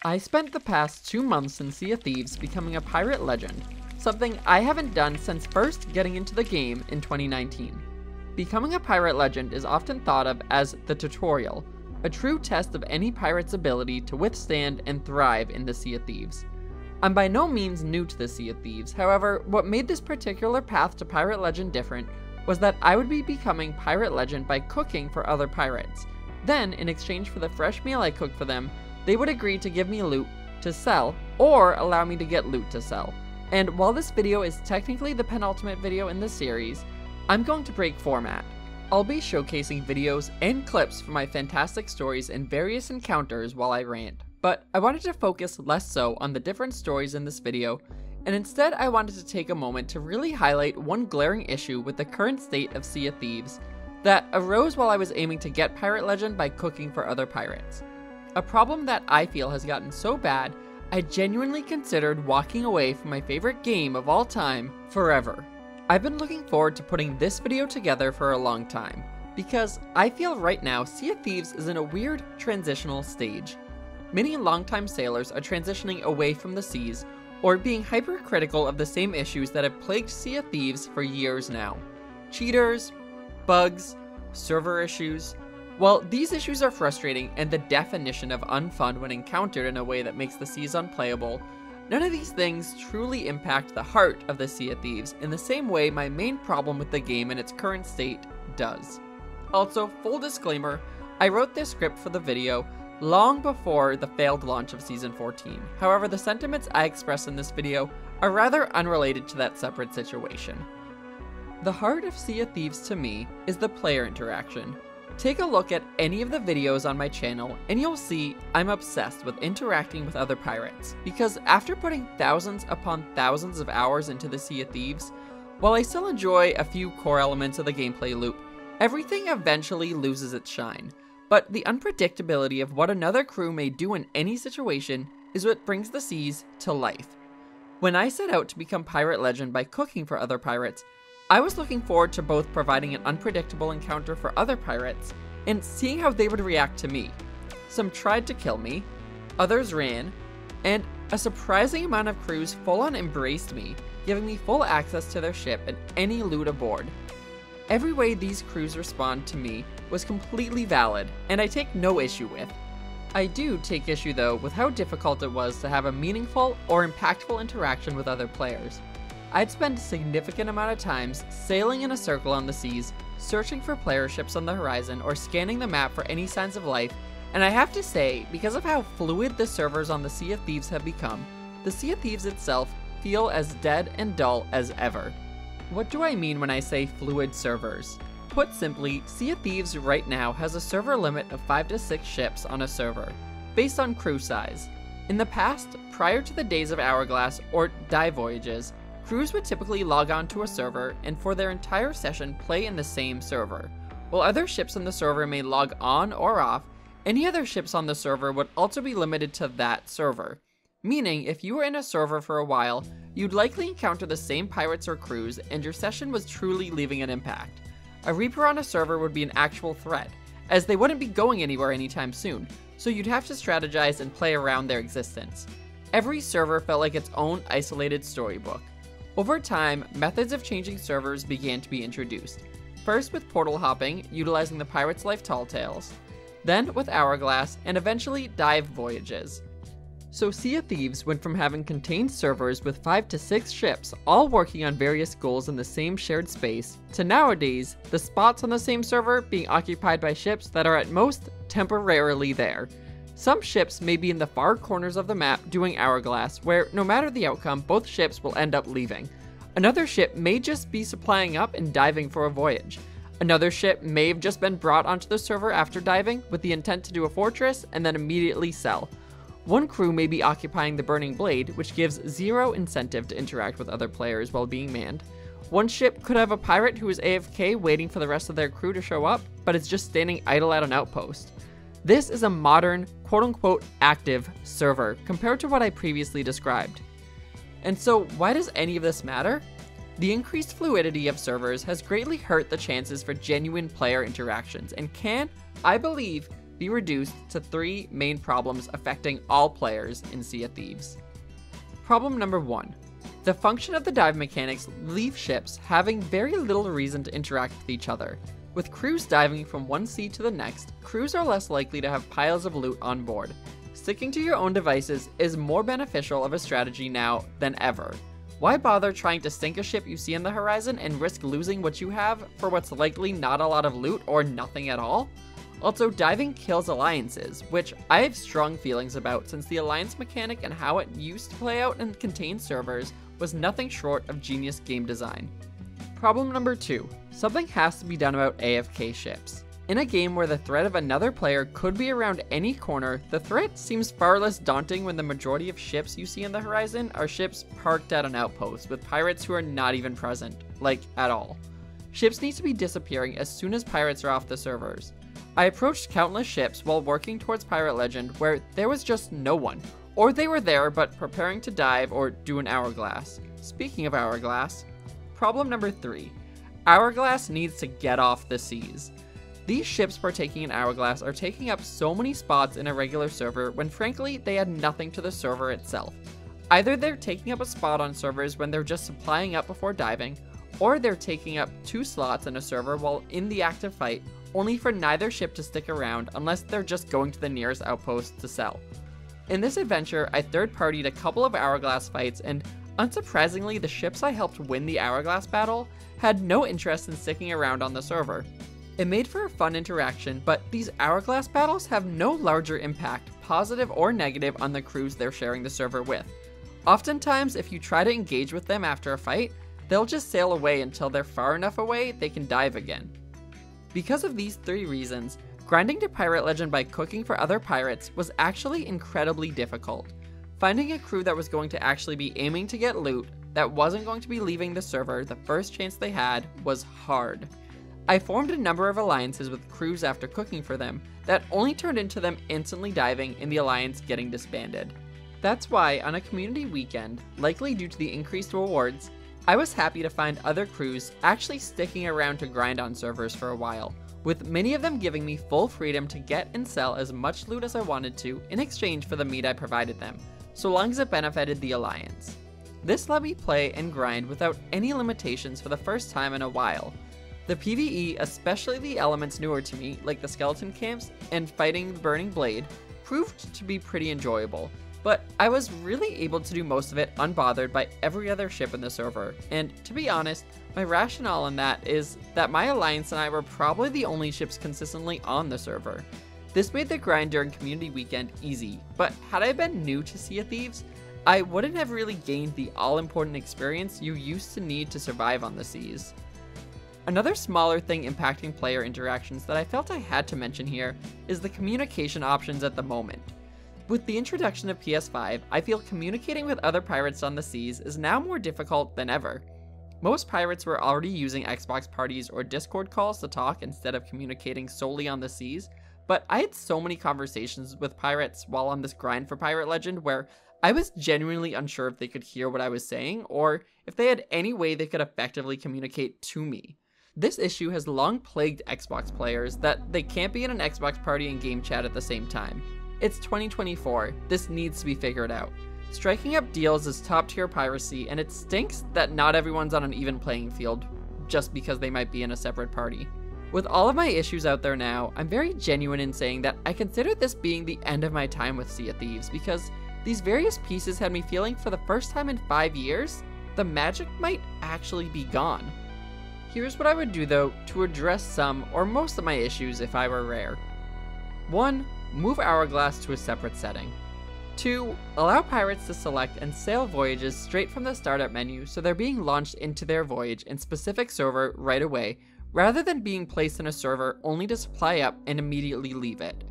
I spent the past 2 months in Sea of Thieves becoming a pirate legend, something I haven't done since first getting into the game in 2019. Becoming a pirate legend is often thought of as the tutorial, a true test of any pirate's ability to withstand and thrive in the Sea of Thieves. I'm by no means new to the Sea of Thieves, however, what made this particular path to pirate legend different was that I would be becoming pirate legend by cooking for other pirates. Then, in exchange for the fresh meal I cooked for them, they would agree to give me loot to sell, or allow me to get loot to sell. And while this video is technically the penultimate video in the series, I'm going to break format. I'll be showcasing videos and clips from my fantastic stories and various encounters while I rant, but I wanted to focus less so on the different stories in this video, and instead I wanted to take a moment to really highlight one glaring issue with the current state of Sea of Thieves that arose while I was aiming to get pirate legend by cooking for other pirates. A problem that I feel has gotten so bad, I genuinely considered walking away from my favorite game of all time forever. I've been looking forward to putting this video together for a long time, because I feel right now Sea of Thieves is in a weird transitional stage. Many longtime sailors are transitioning away from the seas, or being hypercritical of the same issues that have plagued Sea of Thieves for years now. Cheaters, bugs, server issues. While these issues are frustrating and the definition of unfun when encountered in a way that makes the seas unplayable, none of these things truly impact the heart of the Sea of Thieves in the same way my main problem with the game in its current state does. Also, full disclaimer, I wrote this script for the video long before the failed launch of Season 14. However, the sentiments I express in this video are rather unrelated to that separate situation. The heart of Sea of Thieves to me is the player interaction. Take a look at any of the videos on my channel and you'll see I'm obsessed with interacting with other pirates, because after putting thousands upon thousands of hours into the Sea of Thieves, while I still enjoy a few core elements of the gameplay loop, everything eventually loses its shine. But the unpredictability of what another crew may do in any situation is what brings the seas to life. When I set out to become pirate legend by cooking for other pirates, I was looking forward to both providing an unpredictable encounter for other pirates and seeing how they would react to me. Some tried to kill me, others ran, and a surprising amount of crews full-on embraced me, giving me full access to their ship and any loot aboard. Every way these crews respond to me was completely valid, and I take no issue with. I do take issue though with how difficult it was to have a meaningful or impactful interaction with other players. I'd spend a significant amount of times sailing in a circle on the seas, searching for player ships on the horizon, or scanning the map for any signs of life, and I have to say, because of how fluid the servers on the Sea of Thieves have become, the Sea of Thieves itself feel as dead and dull as ever. What do I mean when I say fluid servers? Put simply, Sea of Thieves right now has a server limit of 5 to 6 ships on a server, based on crew size. In the past, prior to the days of Hourglass or dive voyages, crews would typically log on to a server and for their entire session play in the same server. While other ships on the server may log on or off, any other ships on the server would also be limited to that server. Meaning, if you were in a server for a while, you'd likely encounter the same pirates or crews and your session was truly leaving an impact. A Reaper on a server would be an actual threat, as they wouldn't be going anywhere anytime soon, so you'd have to strategize and play around their existence. Every server felt like its own isolated storybook. Over time, methods of changing servers began to be introduced. First with portal hopping, utilizing the Pirate's Life Tall Tales, then with Hourglass, and eventually dive voyages. So Sea of Thieves went from having contained servers with 5 to 6 ships all working on various goals in the same shared space, to nowadays, the spots on the same server being occupied by ships that are at most temporarily there. Some ships may be in the far corners of the map doing Hourglass, where no matter the outcome, both ships will end up leaving. Another ship may just be supplying up and diving for a voyage. Another ship may have just been brought onto the server after diving with the intent to do a fortress and then immediately sell. One crew may be occupying the Burning Blade, which gives zero incentive to interact with other players while being manned. One ship could have a pirate who is AFK waiting for the rest of their crew to show up, but is just standing idle at an outpost. This is a modern, quote-unquote, active server, compared to what I previously described. And so, why does any of this matter? The increased fluidity of servers has greatly hurt the chances for genuine player interactions, and can, I believe, be reduced to 3 main problems affecting all players in Sea of Thieves. Problem number 1. The function of the dive mechanics leave ships having very little reason to interact with each other. With crews diving from one sea to the next, crews are less likely to have piles of loot on board. Sticking to your own devices is more beneficial of a strategy now than ever. Why bother trying to sink a ship you see on the horizon and risk losing what you have for what's likely not a lot of loot or nothing at all? Also, diving kills alliances, which I have strong feelings about since the alliance mechanic and how it used to play out in contained servers was nothing short of genius game design. Problem number 2. Something has to be done about AFK ships. In a game where the threat of another player could be around any corner, the threat seems far less daunting when the majority of ships you see on the horizon are ships parked at an outpost with pirates who are not even present, like at all. Ships need to be disappearing as soon as pirates are off the servers. I approached countless ships while working towards Pirate Legend where there was just no one, or they were there but preparing to dive or do an Hourglass. Speaking of Hourglass, problem number 3. Hourglass needs to get off the seas. These ships partaking in Hourglass are taking up so many spots in a regular server when frankly they add nothing to the server itself. Either they're taking up a spot on servers when they're just supplying up before diving, or they're taking up 2 slots in a server while in the active fight, only for neither ship to stick around unless they're just going to the nearest outpost to sell. In this adventure, I third-partied a couple of Hourglass fights, and unsurprisingly, the ships I helped win the Hourglass battle had no interest in sticking around on the server. It made for a fun interaction, but these Hourglass battles have no larger impact, positive or negative, on the crews they're sharing the server with. Oftentimes, if you try to engage with them after a fight, they'll just sail away until they're far enough away they can dive again. Because of these 3 reasons, grinding to Pirate Legend by cooking for other pirates was actually incredibly difficult. Finding a crew that was going to actually be aiming to get loot, that wasn't going to be leaving the server the first chance they had, was hard. I formed a number of alliances with crews after cooking for them that only turned into them instantly diving and the alliance getting disbanded. That's why on a community weekend, likely due to the increased rewards, I was happy to find other crews actually sticking around to grind on servers for a while, with many of them giving me full freedom to get and sell as much loot as I wanted to in exchange for the meat I provided them, so long as it benefited the alliance. This let me play and grind without any limitations for the first time in a while. The PvE, especially the elements newer to me, like the skeleton camps and fighting the burning blade, proved to be pretty enjoyable, but I was really able to do most of it unbothered by every other ship in the server, and to be honest, my rationale in that is that my alliance and I were probably the only ships consistently on the server. This made the grind during community weekend easy, but had I been new to Sea of Thieves, I wouldn't have really gained the all-important experience you used to need to survive on the seas. Another smaller thing impacting player interactions that I felt I had to mention here is the communication options at the moment. With the introduction of PS5, I feel communicating with other pirates on the seas is now more difficult than ever. Most pirates were already using Xbox parties or Discord calls to talk instead of communicating solely on the seas, but I had so many conversations with pirates while on this grind for Pirate Legend where I was genuinely unsure if they could hear what I was saying or if they had any way they could effectively communicate to me. This issue has long plagued Xbox players that they can't be in an Xbox party and game chat at the same time. It's 2024, this needs to be figured out. Striking up deals is top tier piracy, and it stinks that not everyone's on an even playing field just because they might be in a separate party. With all of my issues out there now, I'm very genuine in saying that I consider this being the end of my time with Sea of Thieves because these various pieces had me feeling for the first time in 5 years, the magic might actually be gone. Here's what I would do though to address some or most of my issues if I were Rare. 1. Move Hourglass to a separate setting. 2. Allow pirates to select and sail voyages straight from the startup menu so they're being launched into their voyage in specific server right away, rather than being placed in a server only to supply up and immediately leave it.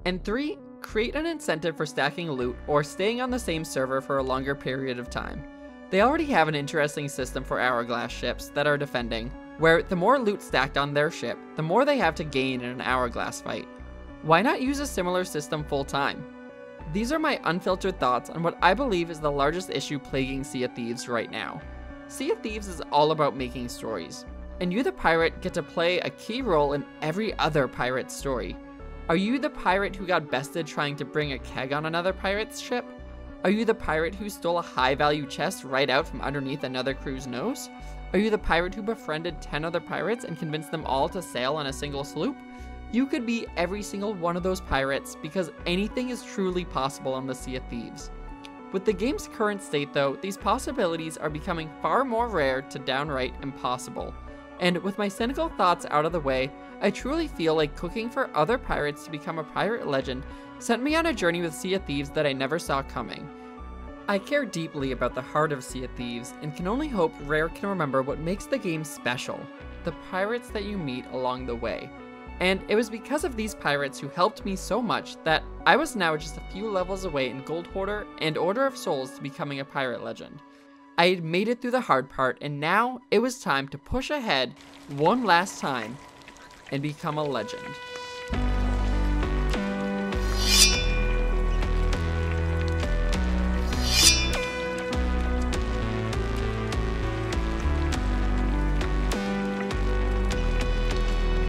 And 3. Create an incentive for stacking loot or staying on the same server for a longer period of time. They already have an interesting system for Hourglass ships that are defending, where the more loot stacked on their ship, the more they have to gain in an Hourglass fight. Why not use a similar system full time? These are my unfiltered thoughts on what I believe is the largest issue plaguing Sea of Thieves right now. Sea of Thieves is all about making stories, and you the pirate get to play a key role in every other pirate's story. Are you the pirate who got bested trying to bring a keg on another pirate's ship? Are you the pirate who stole a high-value chest right out from underneath another crew's nose? Are you the pirate who befriended 10 other pirates and convinced them all to sail on a single sloop? You could be every single one of those pirates, because anything is truly possible on the Sea of Thieves. With the game's current state though, these possibilities are becoming far more rare to downright impossible. And with my cynical thoughts out of the way, I truly feel like cooking for other pirates to become a pirate legend sent me on a journey with Sea of Thieves that I never saw coming. I care deeply about the heart of Sea of Thieves, and can only hope Rare can remember what makes the game special, the pirates that you meet along the way. And it was because of these pirates who helped me so much that I was now just a few levels away in Gold Hoarder and Order of Souls to becoming a pirate legend. I had made it through the hard part, and now it was time to push ahead one last time and become a legend.